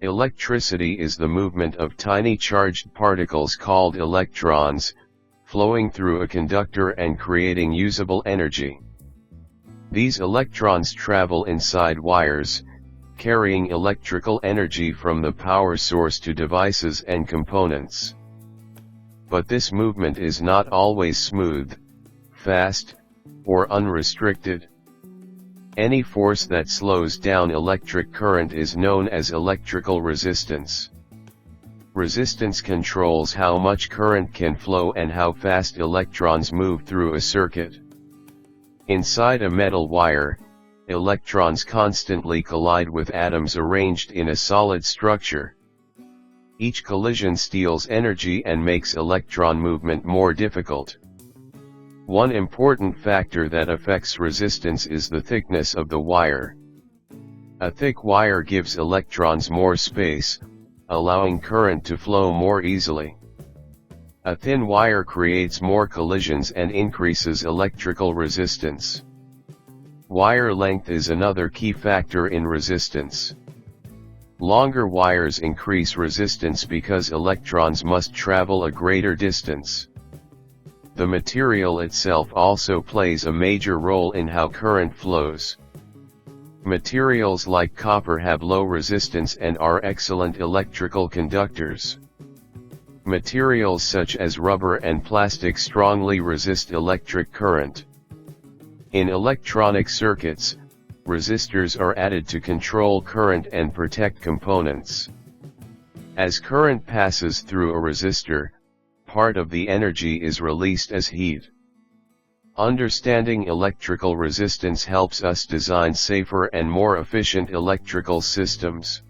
Electricity is the movement of tiny charged particles called electrons, flowing through a conductor and creating usable energy. These electrons travel inside wires, carrying electrical energy from the power source to devices and components. But this movement is not always smooth, fast, or unrestricted. Any force that slows down electric current is known as electrical resistance. Resistance controls how much current can flow and how fast electrons move through a circuit. Inside a metal wire, electrons constantly collide with atoms arranged in a solid structure. Each collision steals energy and makes electron movement more difficult. One important factor that affects resistance is the thickness of the wire. A thick wire gives electrons more space, allowing current to flow more easily. A thin wire creates more collisions and increases electrical resistance. Wire length is another key factor in resistance. Longer wires increase resistance because electrons must travel a greater distance. The material itself also plays a major role in how current flows. Materials like copper have low resistance and are excellent electrical conductors. Materials such as rubber and plastic strongly resist electric current. In electronic circuits, resistors are added to control current and protect components. As current passes through a resistor, part of the energy is released as heat. Understanding electrical resistance helps us design safer and more efficient electrical systems.